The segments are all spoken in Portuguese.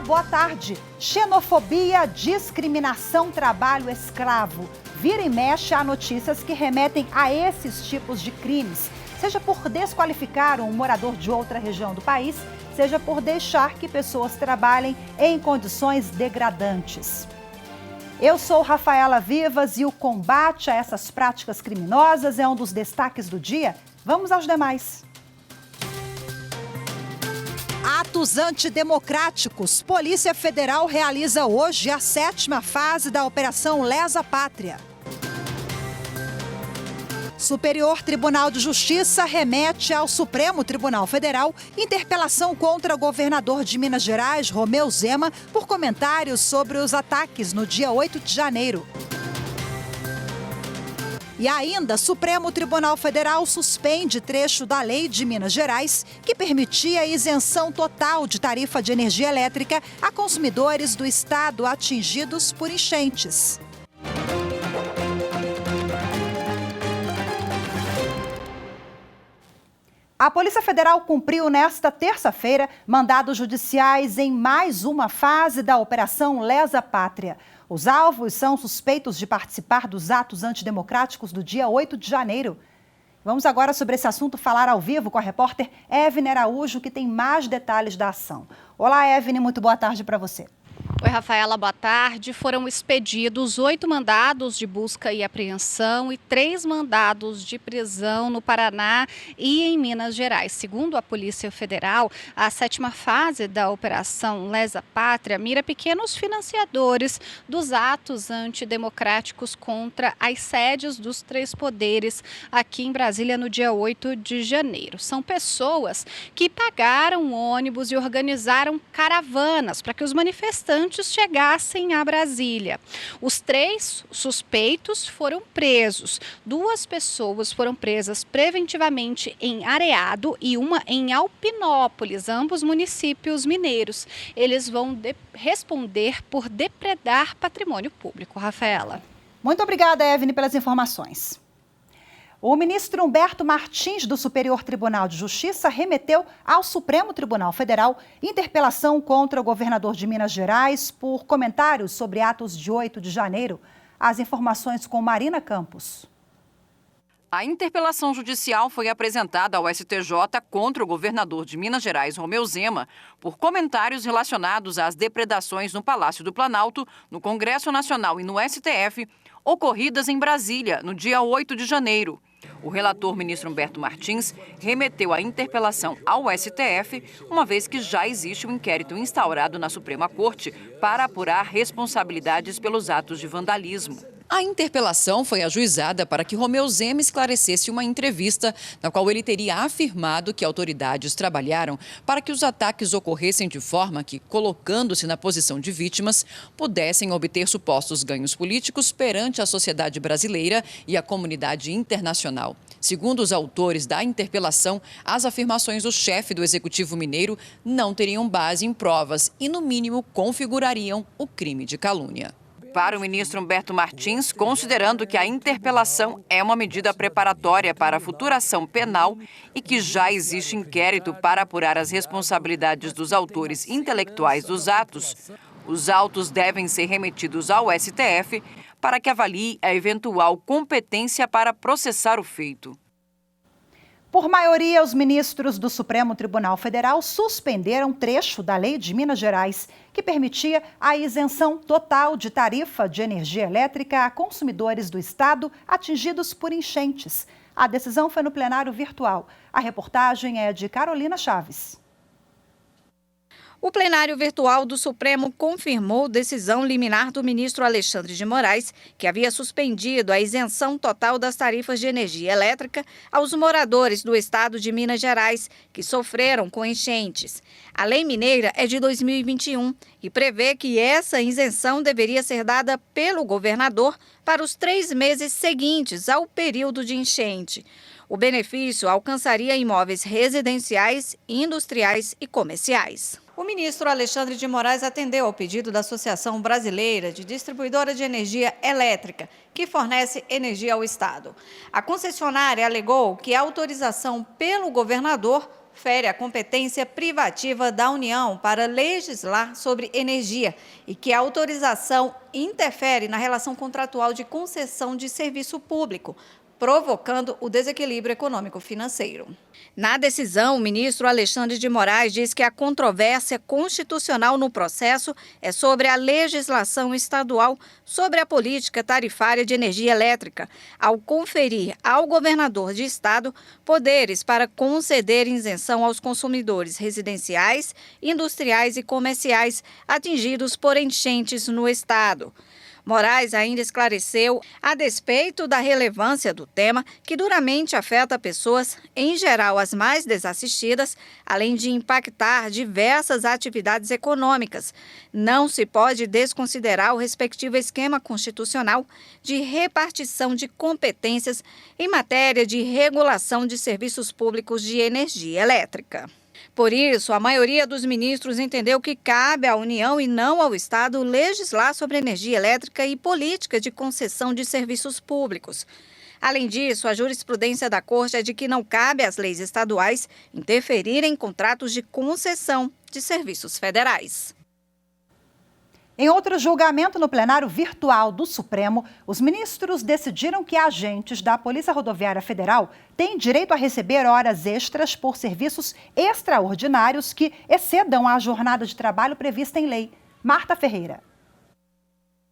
boa tarde. Xenofobia, discriminação, trabalho escravo. Vira e mexe há notícias que remetem a esses tipos de crimes, seja por desqualificar um morador de outra região do país, seja por deixar que pessoas trabalhem em condições degradantes. Eu sou Rafaela Vivas e o combate a essas práticas criminosas é um dos destaques do dia. Vamos aos demais. Atos antidemocráticos. Polícia Federal realiza hoje a 7ª fase da Operação Lesa Pátria. Superior Tribunal de Justiça remete ao Supremo Tribunal Federal interpelação contra o governador de Minas Gerais, Romeu Zema, por comentários sobre os ataques no dia 8 de janeiro. E ainda, Supremo Tribunal Federal suspende trecho da lei de Minas Gerais que permitia a isenção total de tarifa de energia elétrica a consumidores do estado atingidos por enchentes. A Polícia Federal cumpriu nesta terça-feira mandados judiciais em mais uma fase da Operação Lesa Pátria. Os alvos são suspeitos de participar dos atos antidemocráticos do dia 8 de janeiro. Vamos agora sobre esse assunto falar ao vivo com a repórter Evne Araújo, que tem mais detalhes da ação. Olá, Evne, muito boa tarde para você. Oi, Rafaela, boa tarde. Foram expedidos 8 mandados de busca e apreensão e 3 mandados de prisão no Paraná e em Minas Gerais. Segundo a Polícia Federal, a 7ª fase da Operação Lesa Pátria mira pequenos financiadores dos atos antidemocráticos contra as sedes dos 3 poderes aqui em Brasília no dia 8 de janeiro. São pessoas que pagaram ônibus e organizaram caravanas para que os manifestantes chegassem a Brasília. Os 3 suspeitos foram presos. 2 pessoas foram presas preventivamente em Areado e uma em Alpinópolis, ambos municípios mineiros. Eles vão responder por depredar patrimônio público. Rafaela. Muito obrigada, Evne, pelas informações. O ministro Humberto Martins, do Superior Tribunal de Justiça, remeteu ao Supremo Tribunal Federal interpelação contra o governador de Minas Gerais por comentários sobre atos de 8 de janeiro. As informações com Marina Campos. A interpelação judicial foi apresentada ao STJ contra o governador de Minas Gerais, Romeu Zema, por comentários relacionados às depredações no Palácio do Planalto, no Congresso Nacional e no STF, ocorridas em Brasília, no dia 8 de janeiro. O relator, ministro Humberto Martins, remeteu a interpelação ao STF, uma vez que já existe um inquérito instaurado na Suprema Corte para apurar responsabilidades pelos atos de vandalismo. A interpelação foi ajuizada para que Romeu Zema esclarecesse uma entrevista na qual ele teria afirmado que autoridades trabalharam para que os ataques ocorressem de forma que, colocando-se na posição de vítimas, pudessem obter supostos ganhos políticos perante a sociedade brasileira e a comunidade internacional. Segundo os autores da interpelação, as afirmações do chefe do Executivo Mineiro não teriam base em provas e, no mínimo, configurariam o crime de calúnia. Para o ministro Humberto Martins, considerando que a interpelação é uma medida preparatória para a futura ação penal e que já existe inquérito para apurar as responsabilidades dos autores intelectuais dos atos, os autos devem ser remetidos ao STF para que avalie a eventual competência para processar o feito. Por maioria, os ministros do Supremo Tribunal Federal suspenderam trecho da Lei de Minas Gerais, que permitia a isenção total de tarifa de energia elétrica a consumidores do estado atingidos por enchentes. A decisão foi no plenário virtual. A reportagem é de Carolina Chaves. O plenário virtual do Supremo confirmou decisão liminar do ministro Alexandre de Moraes, que havia suspendido a isenção total das tarifas de energia elétrica aos moradores do estado de Minas Gerais, que sofreram com enchentes. A lei mineira é de 2021 e prevê que essa isenção deveria ser dada pelo governador para os 3 meses seguintes ao período de enchente. O benefício alcançaria imóveis residenciais, industriais e comerciais. O ministro Alexandre de Moraes atendeu ao pedido da Associação Brasileira de Distribuidora de Energia Elétrica, que fornece energia ao Estado. A concessionária alegou que a autorização pelo governador fere a competência privativa da União para legislar sobre energia e que a autorização interfere na relação contratual de concessão de serviço público, provocando o desequilíbrio econômico-financeiro. Na decisão, o ministro Alexandre de Moraes diz que a controvérsia constitucional no processo é sobre a legislação estadual sobre a política tarifária de energia elétrica, ao conferir ao governador de estado poderes para conceder isenção aos consumidores residenciais, industriais e comerciais atingidos por enchentes no estado. Moraes ainda esclareceu, a despeito da relevância do tema, que duramente afeta pessoas, em geral as mais desassistidas, além de impactar diversas atividades econômicas. Não se pode desconsiderar o respectivo esquema constitucional de repartição de competências em matéria de regulação de serviços públicos de energia elétrica. Por isso, a maioria dos ministros entendeu que cabe à União e não ao Estado legislar sobre energia elétrica e política de concessão de serviços públicos. Além disso, a jurisprudência da Corte é de que não cabe às leis estaduais interferirem em contratos de concessão de serviços federais. Em outro julgamento no plenário virtual do Supremo, os ministros decidiram que agentes da Polícia Rodoviária Federal têm direito a receber horas extras por serviços extraordinários que excedam a jornada de trabalho prevista em lei. Marta Ferreira.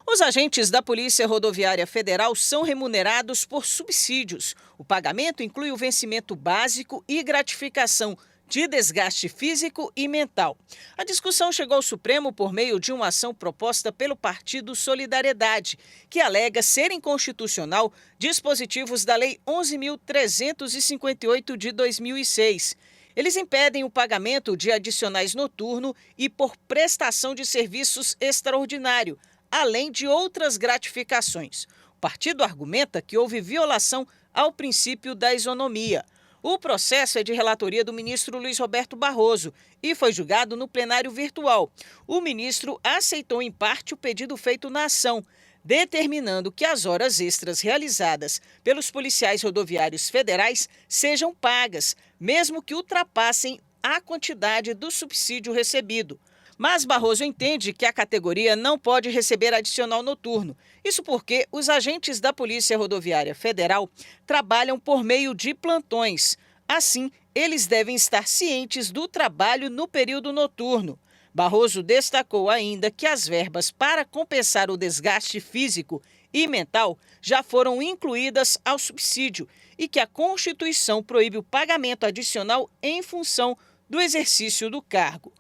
Os agentes da Polícia Rodoviária Federal são remunerados por subsídios. O pagamento inclui o vencimento básico e gratificação de desgaste físico e mental. A discussão chegou ao Supremo por meio de uma ação proposta pelo Partido Solidariedade, que alega ser inconstitucional dispositivos da Lei 11.358 de 2006. Eles impedem o pagamento de adicionais noturno e por prestação de serviços extraordinário, além de outras gratificações. O partido argumenta que houve violação ao princípio da isonomia. O processo é de relatoria do ministro Luiz Roberto Barroso e foi julgado no plenário virtual. O ministro aceitou em parte o pedido feito na ação, determinando que as horas extras realizadas pelos policiais rodoviários federais sejam pagas, mesmo que ultrapassem a quantidade do subsídio recebido. Mas Barroso entende que a categoria não pode receber adicional noturno. Isso porque os agentes da Polícia Rodoviária Federal trabalham por meio de plantões. Assim, eles devem estar cientes do trabalho no período noturno. Barroso destacou ainda que as verbas para compensar o desgaste físico e mental já foram incluídas ao subsídio e que a Constituição proíbe o pagamento adicional em função do exercício do cargo.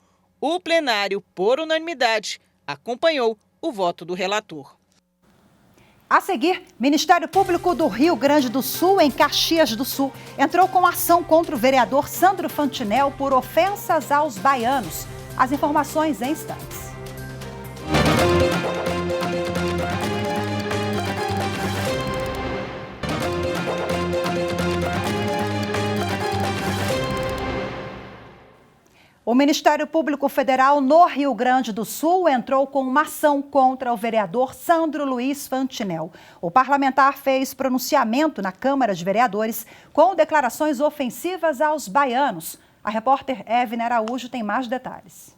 O plenário, por unanimidade, acompanhou o voto do relator. A seguir, Ministério Público do Rio Grande do Sul, em Caxias do Sul, entrou com ação contra o vereador Sandro Fantinel por ofensas aos baianos. As informações em instantes. O Ministério Público Federal no Rio Grande do Sul entrou com uma ação contra o vereador Sandro Luiz Fantinel. O parlamentar fez pronunciamento na Câmara de Vereadores com declarações ofensivas aos baianos. A repórter Evne Araújo tem mais detalhes.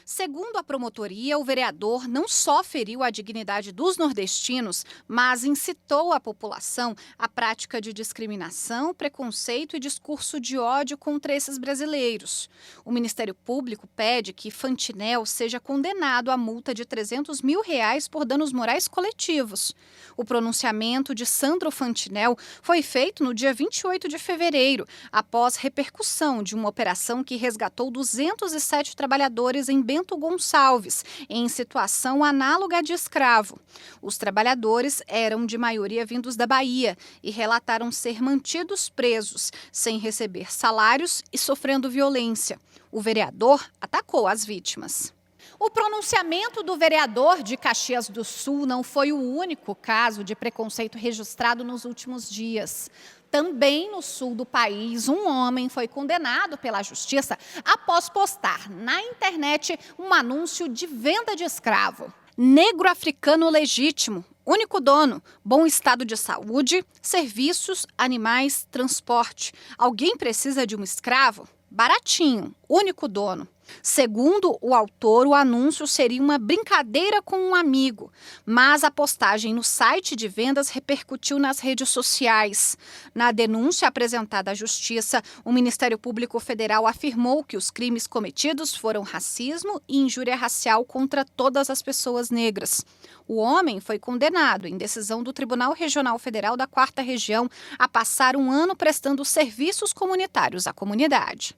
Segundo a promotoria, o vereador não só feriu a dignidade dos nordestinos, mas incitou a população à prática de discriminação, preconceito e discurso de ódio contra esses brasileiros. O Ministério Público pede que Fantinel seja condenado a multa de R$300 mil por danos morais coletivos. O pronunciamento de Sandro Fantinel foi feito no dia 28 de fevereiro, após repercussão de uma operação que resgatou 207 trabalhadores em Bento Gonçalves, em situação análoga de escravo. Os trabalhadores eram de maioria vindos da Bahia e relataram ser mantidos presos, sem receber salários e sofrendo violência. O vereador atacou as vítimas. O pronunciamento do vereador de Caxias do Sul não foi o único caso de preconceito registrado nos últimos dias. Também no sul do país, um homem foi condenado pela justiça após postar na internet um anúncio de venda de escravo. Negro africano legítimo, Único dono, bom estado de saúde, serviços, animais, transporte. Alguém precisa de um escravo? Baratinho, único dono. Segundo o autor, o anúncio seria uma brincadeira com um amigo, mas a postagem no site de vendas repercutiu nas redes sociais. Na denúncia apresentada à Justiça, o Ministério Público Federal afirmou que os crimes cometidos foram racismo e injúria racial contra todas as pessoas negras. O homem foi condenado, em decisão do Tribunal Regional Federal da 4ª Região, a passar um ano prestando serviços comunitários à comunidade.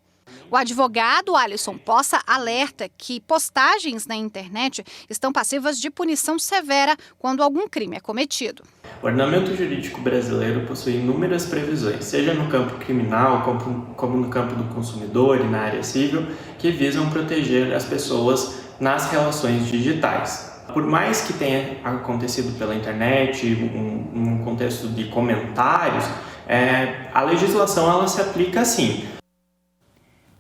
O advogado Alisson Poça alerta que postagens na internet estão passíveis de punição severa quando algum crime é cometido. O ordenamento jurídico brasileiro possui inúmeras previsões, seja no campo criminal como no campo do consumidor e na área civil, que visam proteger as pessoas nas relações digitais. Por mais que tenha acontecido pela internet, num contexto de comentários, a legislação ela se aplica assim.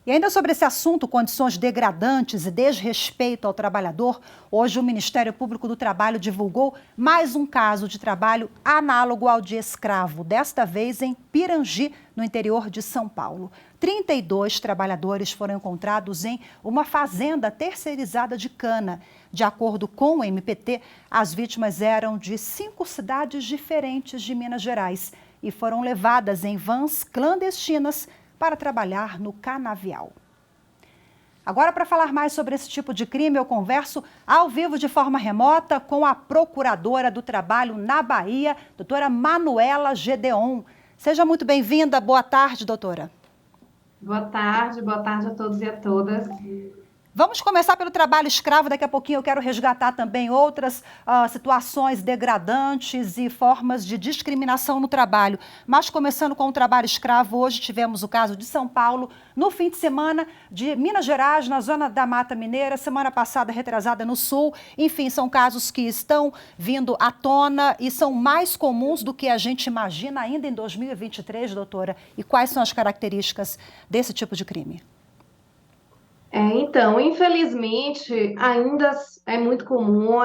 E ainda sobre esse assunto, condições degradantes e desrespeito ao trabalhador, hoje o Ministério Público do Trabalho divulgou mais um caso de trabalho análogo ao de escravo, desta vez em Pirangi, no interior de São Paulo. 32 trabalhadores foram encontrados em uma fazenda terceirizada de cana. De acordo com o MPT, as vítimas eram de 5 cidades diferentes de Minas Gerais e foram levadas em vans clandestinas para trabalhar no canavial. Agora, para falar mais sobre esse tipo de crime, eu converso ao vivo de forma remota com a Procuradora do Trabalho na Bahia, doutora Manuela Gedeon. Seja muito bem-vinda. Boa tarde, doutora. Boa tarde a todos e a todas. Vamos começar pelo trabalho escravo, daqui a pouquinho eu quero resgatar também outras situações degradantes e formas de discriminação no trabalho. Mas começando com o trabalho escravo, hoje tivemos o caso de São Paulo, no fim de semana de Minas Gerais, na zona da Mata Mineira, semana passada retrasada no Sul. Enfim, são casos que estão vindo à tona e são mais comuns do que a gente imagina ainda em 2023, doutora. E quais são as características desse tipo de crime? Então, infelizmente, ainda é muito comum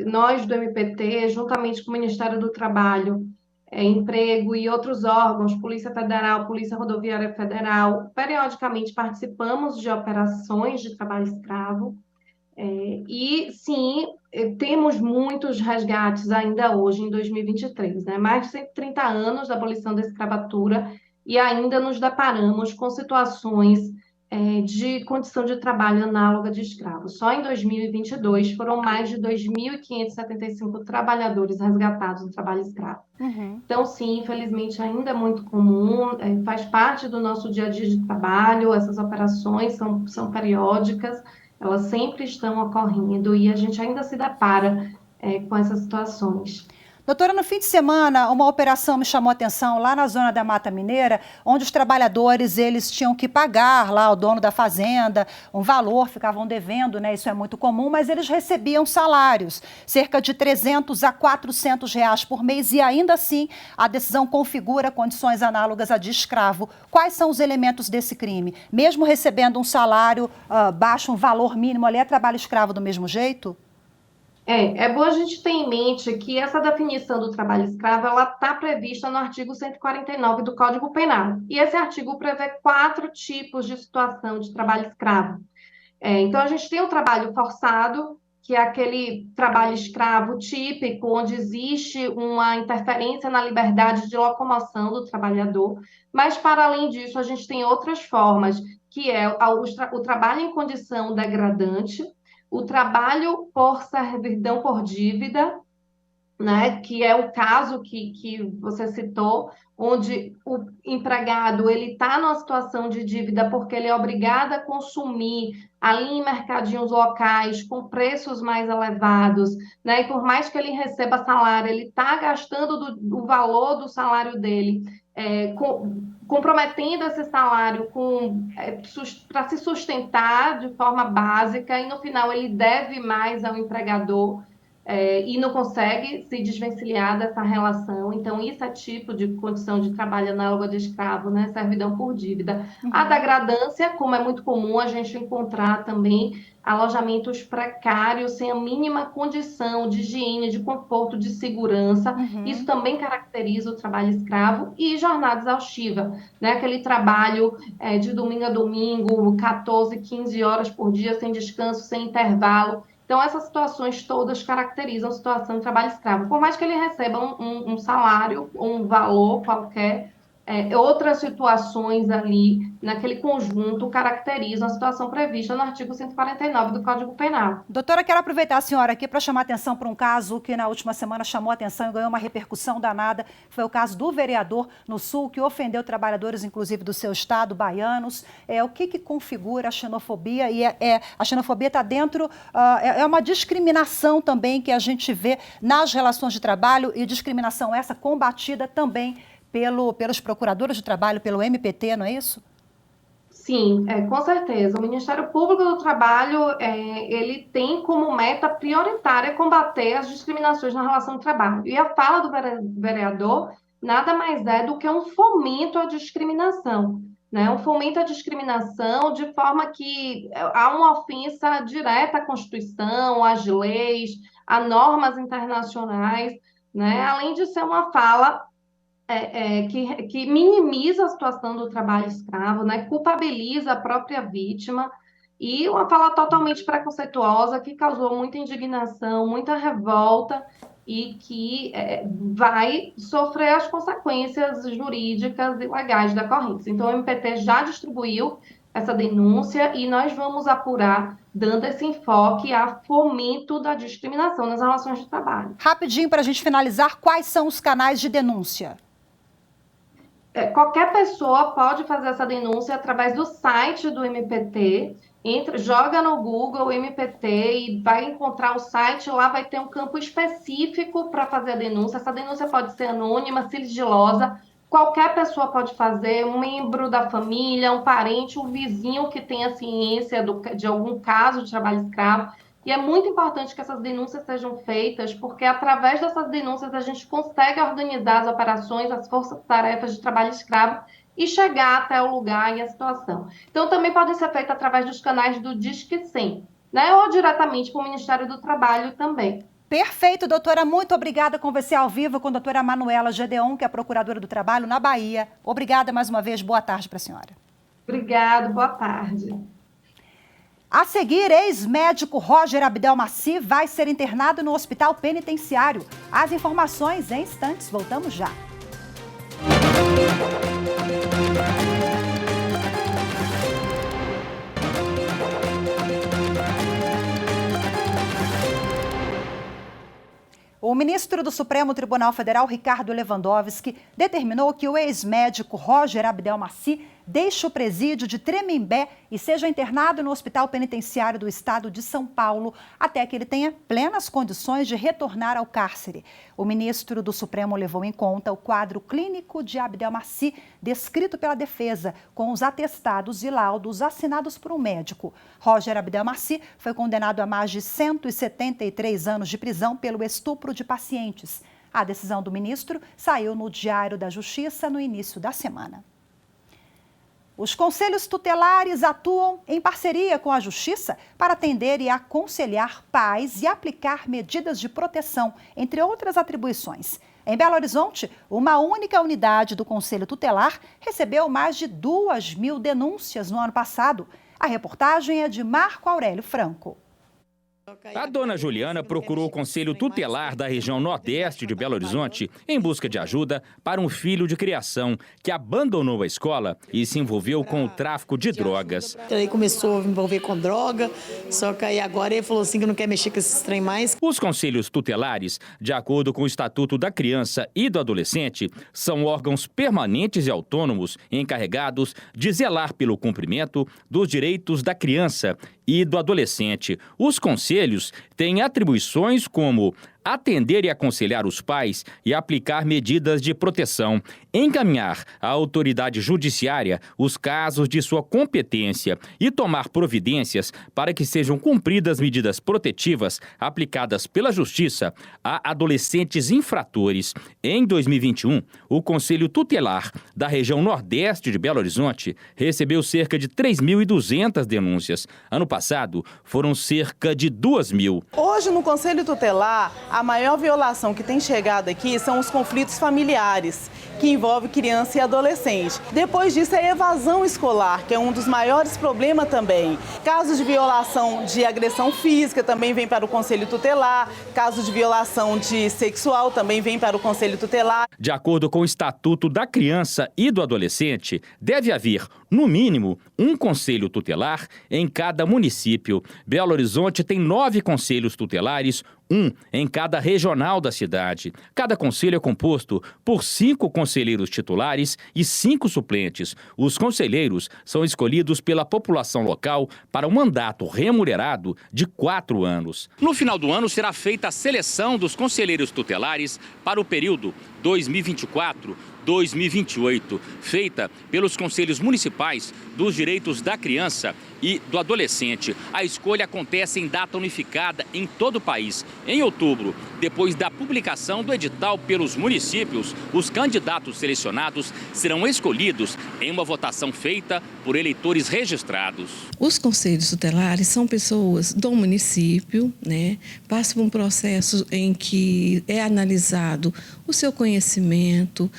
nós do MPT, juntamente com o Ministério do Trabalho, Emprego e outros órgãos, Polícia Federal, Polícia Rodoviária Federal, periodicamente participamos de operações de trabalho escravo. E, sim, temos muitos resgates ainda hoje, em 2023, né? Mais de 130 anos da abolição da escravatura e ainda nos deparamos com situações de condição de trabalho análoga de escravos. Só em 2022 foram mais de 2.575 trabalhadores resgatados no trabalho escravo. Uhum. Então, sim, infelizmente ainda é muito comum, faz parte do nosso dia a dia de trabalho, essas operações são periódicas, elas sempre estão ocorrendo e a gente ainda se depara com essas situações. Doutora, no fim de semana, uma operação me chamou a atenção lá na zona da Mata Mineira, onde os trabalhadores eles tinham que pagar lá ao dono da fazenda um valor, ficavam devendo, né? Isso é muito comum, mas eles recebiam salários, cerca de 300 a 400 reais por mês e ainda assim a decisão configura condições análogas a de escravo. Quais são os elementos desse crime? Mesmo recebendo um salário baixo, um valor mínimo ali, é trabalho escravo do mesmo jeito? É bom a gente ter em mente que essa definição do trabalho escravo ela está prevista no artigo 149 do Código Penal. E esse artigo prevê 4 tipos de situação de trabalho escravo. Então, a gente tem o trabalho forçado, que é aquele trabalho escravo típico, onde existe uma interferência na liberdade de locomoção do trabalhador. Mas, para além disso, a gente tem outras formas, que é o trabalho em condição degradante, o trabalho por servidão por dívida, né, que é o caso que você citou, onde o empregado ele está numa situação de dívida porque ele é obrigado a consumir ali em mercadinhos locais com preços mais elevados, né, e por mais que ele receba salário, ele está gastando do valor do salário dele, comprometendo esse salário para se sustentar de forma básica e no final ele deve mais ao empregador. e não consegue se desvencilhar dessa relação. Então, isso é tipo de condição de trabalho análoga de escravo, né? Servidão por dívida. A degradância, como é muito comum a gente encontrar também alojamentos precários, sem a mínima condição de higiene, de conforto, de segurança. Isso também caracteriza o trabalho escravo. E jornada exaustiva, né? Aquele trabalho de domingo a domingo, 14, 15 horas por dia, sem descanso, sem intervalo. Então, essas situações todas caracterizam a situação de trabalho escravo. Por mais que ele receba um salário, um valor qualquer, outras situações ali, naquele conjunto, caracterizam a situação prevista no artigo 149 do Código Penal. Doutora, quero aproveitar a senhora aqui para chamar a atenção para um caso que na última semana chamou a atenção e ganhou uma repercussão danada. Foi o caso do vereador no Sul, que ofendeu trabalhadores, inclusive do seu estado, baianos. O que configura a xenofobia? E a xenofobia está dentro, é uma discriminação também que a gente vê nas relações de trabalho, e discriminação essa combatida também pelos procuradores de trabalho, pelo MPT, não é isso? Sim, com certeza. O Ministério Público do Trabalho, ele tem como meta prioritária combater as discriminações na relação de trabalho. E a fala do vereador nada mais é do que um fomento à discriminação, né? Um fomento à discriminação de forma que há uma ofensa direta à Constituição, às leis, a normas internacionais, né? Além de ser uma fala que minimiza a situação do trabalho escravo, né? Culpabiliza a própria vítima, e uma fala totalmente preconceituosa que causou muita indignação, muita revolta, e que vai sofrer as consequências jurídicas e legais decorrentes. Então, o MPT já distribuiu essa denúncia e nós vamos apurar, dando esse enfoque a fomento da discriminação nas relações de trabalho. Rapidinho, para a gente finalizar, quais são os canais de denúncia? Qualquer pessoa pode fazer essa denúncia através do site do MPT. Joga no Google MPT e vai encontrar o site. Lá vai ter um campo específico para fazer a denúncia. Essa denúncia pode ser anônima, sigilosa. Qualquer pessoa pode fazer, um membro da família, um parente, um vizinho que tenha ciência de algum caso de trabalho escravo. E é muito importante que essas denúncias sejam feitas, porque através dessas denúncias a gente consegue organizar as operações, as forças-tarefas de trabalho escravo e chegar até o lugar e a situação. Então, também podem ser feitas através dos canais do Disque 100, né? Ou diretamente para o Ministério do Trabalho também. Perfeito, doutora. Muito obrigada. Conversei ao vivo com a doutora Manuela Gedeon, que é a Procuradora do Trabalho na Bahia. Obrigada mais uma vez. Boa tarde para a senhora. Obrigada. Boa tarde. A seguir, ex-médico Roger Abdelmaci vai ser internado no hospital penitenciário. As informações em instantes. Voltamos já. O ministro do Supremo Tribunal Federal, Ricardo Lewandowski, determinou que o ex-médico Roger Abdelmaci deixe o presídio de Tremembé e seja internado no Hospital Penitenciário do Estado de São Paulo até que ele tenha plenas condições de retornar ao cárcere. O ministro do Supremo levou em conta o quadro clínico de Abdelmaci, descrito pela defesa, com os atestados e laudos assinados por um médico. Roger Abdelmaci foi condenado a mais de 173 anos de prisão pelo estupro de pacientes. A decisão do ministro saiu no Diário da Justiça no início da semana. Os conselhos tutelares atuam em parceria com a Justiça para atender e aconselhar pais e aplicar medidas de proteção, entre outras atribuições. Em Belo Horizonte, uma única unidade do Conselho Tutelar recebeu mais de 2.000 denúncias no ano passado. A reportagem é de Marco Aurélio Franco. A dona Juliana procurou o Conselho Tutelar da região nordeste de Belo Horizonte em busca de ajuda para um filho de criação que abandonou a escola e se envolveu com o tráfico de drogas. Ele começou a me envolver com droga, só que aí agora ele falou assim que não quer mexer com esses trem mais. Os conselhos tutelares, de acordo com o Estatuto da Criança e do Adolescente, são órgãos permanentes e autônomos encarregados de zelar pelo cumprimento dos direitos da criança e do adolescente. Os conselhos têm atribuições como atender e aconselhar os pais e aplicar medidas de proteção, encaminhar à autoridade judiciária os casos de sua competência e tomar providências para que sejam cumpridas medidas protetivas aplicadas pela Justiça a adolescentes infratores. Em 2021, o Conselho Tutelar da região Nordeste de Belo Horizonte recebeu cerca de 3.200 denúncias. Ano passado, foram cerca de 2.000. Hoje, no Conselho Tutelar, a maior violação que tem chegado aqui são os conflitos familiares, que envolve criança e adolescente. Depois disso, é a evasão escolar, que é um dos maiores problemas também. Casos de violação de agressão física também vem para o Conselho Tutelar. Casos de violação de sexual também vem para o Conselho Tutelar. De acordo com o Estatuto da Criança e do Adolescente, deve haver, no mínimo, um conselho tutelar em cada município. Belo Horizonte tem 9 conselhos tutelares, um em cada regional da cidade. Cada conselho é composto por 5 conselheiros titulares e 5 suplentes. Os conselheiros são escolhidos pela população local para um mandato remunerado de 4 anos. No final do ano será feita a seleção dos conselheiros tutelares para o período 2024-2028, feita pelos conselhos municipais dos direitos da criança e do adolescente. A escolha acontece em data unificada em todo o país. Em outubro, depois da publicação do edital pelos municípios, os candidatos selecionados serão escolhidos em uma votação feita por eleitores registrados. Os conselhos tutelares são pessoas do município, passam por um processo em que é analisado o seu conhecimento,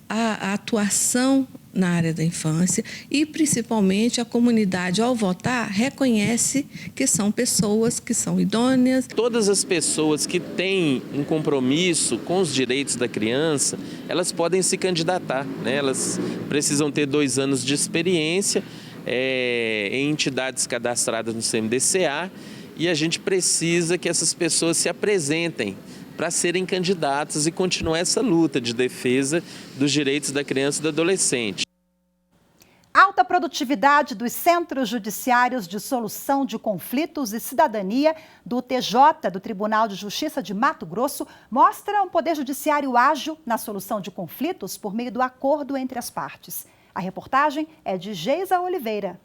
a atuação na área da infância e, principalmente, a comunidade, ao votar, reconhece que são pessoas que são idôneas. Todas as pessoas que têm um compromisso com os direitos da criança, elas podem se candidatar, Elas precisam ter 2 anos de experiência em entidades cadastradas no CMDCA e a gente precisa que essas pessoas se apresentem para serem candidatos e continuar essa luta de defesa dos direitos da criança e do adolescente. Alta produtividade dos Centros Judiciários de Solução de Conflitos e Cidadania do TJ, do Tribunal de Justiça de Mato Grosso, mostra um poder judiciário ágil na solução de conflitos por meio do acordo entre as partes. A reportagem é de Geisa Oliveira.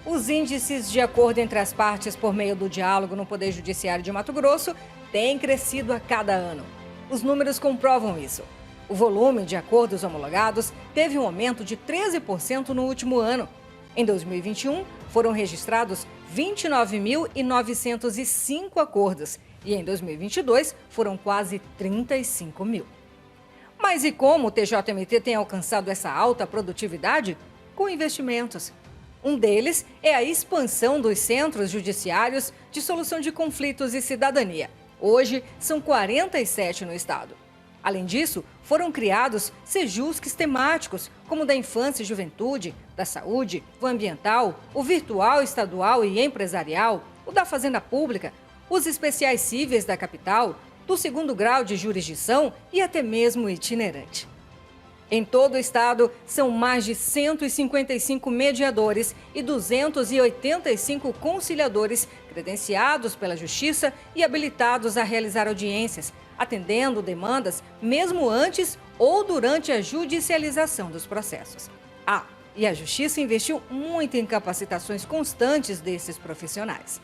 Os índices de acordo entre as partes por meio do diálogo no Poder Judiciário de Mato Grosso têm crescido a cada ano. Os números comprovam isso. O volume de acordos homologados teve um aumento de 13% no último ano. Em 2021, foram registrados 29.905 acordos e em 2022 foram quase 35 mil. Mas e como o TJMT tem alcançado essa alta produtividade? Com investimentos. Um deles é a expansão dos Centros Judiciários de Solução de Conflitos e Cidadania. Hoje, são 47 no estado. Além disso, foram criados sejusques temáticos, como o da infância e juventude, da saúde, o ambiental, o virtual estadual e empresarial, o da fazenda pública, os especiais cíveis da capital, do 2º grau de jurisdição e até mesmo itinerante. Em todo o estado, são mais de 155 mediadores e 285 conciliadores credenciados pela Justiça e habilitados a realizar audiências, atendendo demandas mesmo antes ou durante a judicialização dos processos. E a Justiça investiu muito em capacitações constantes desses profissionais.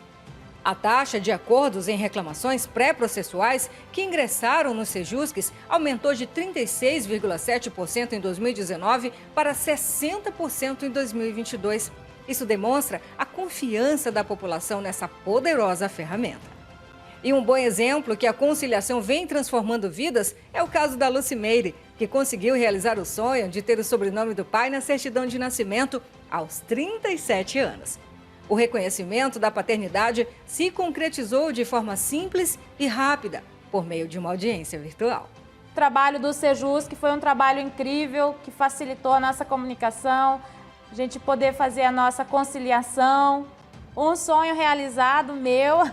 A taxa de acordos em reclamações pré-processuais que ingressaram nos sejusques aumentou de 36,7% em 2019 para 60% em 2022. Isso demonstra a confiança da população nessa poderosa ferramenta. E um bom exemplo que a conciliação vem transformando vidas é o caso da Lucimeire, que conseguiu realizar o sonho de ter o sobrenome do pai na certidão de nascimento aos 37 anos. O reconhecimento da paternidade se concretizou de forma simples e rápida, por meio de uma audiência virtual. O trabalho do Sejusc foi um trabalho incrível, que facilitou a nossa comunicação, a gente poder fazer a nossa conciliação. Um sonho realizado meu.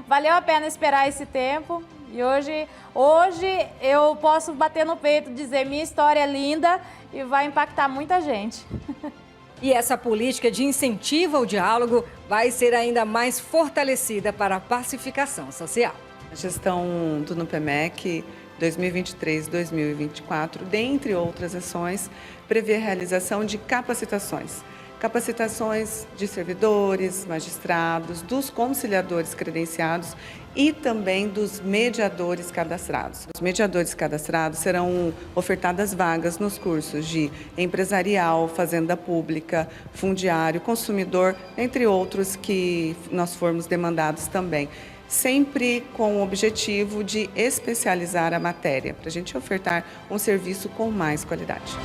Valeu a pena esperar esse tempo. E hoje eu posso bater no peito e dizer minha história é linda e vai impactar muita gente. E essa política de incentivo ao diálogo vai ser ainda mais fortalecida para a pacificação social. A gestão do NUPEMEC 2023-2024, dentre outras ações, prevê a realização de capacitações de servidores, magistrados, dos conciliadores credenciados e também dos mediadores cadastrados. Os mediadores cadastrados serão ofertadas vagas nos cursos de empresarial, fazenda pública, fundiário, consumidor, entre outros que nós formos demandados também. Sempre com o objetivo de especializar a matéria, para a gente ofertar um serviço com mais qualidade.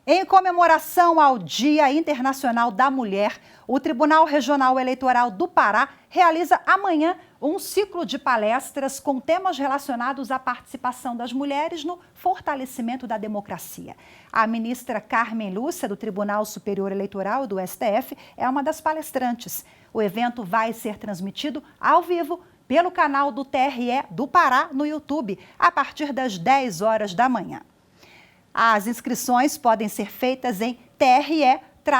Em comemoração ao Dia Internacional da Mulher, o Tribunal Regional Eleitoral do Pará realiza amanhã um ciclo de palestras com temas relacionados à participação das mulheres no fortalecimento da democracia. A ministra Carmen Lúcia, do Tribunal Superior Eleitoral do STF, é uma das palestrantes. O evento vai ser transmitido ao vivo pelo canal do TRE do Pará no YouTube, a partir das 10 horas da manhã. As inscrições podem ser feitas em tre-pa.jus.br.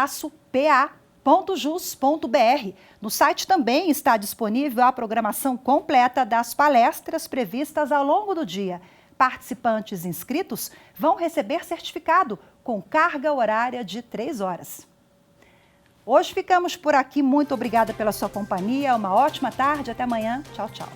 No site também está disponível a programação completa das palestras previstas ao longo do dia. Participantes inscritos vão receber certificado com carga horária de 3 horas. Hoje ficamos por aqui. Muito obrigada pela sua companhia. Uma ótima tarde. Até amanhã. Tchau, tchau.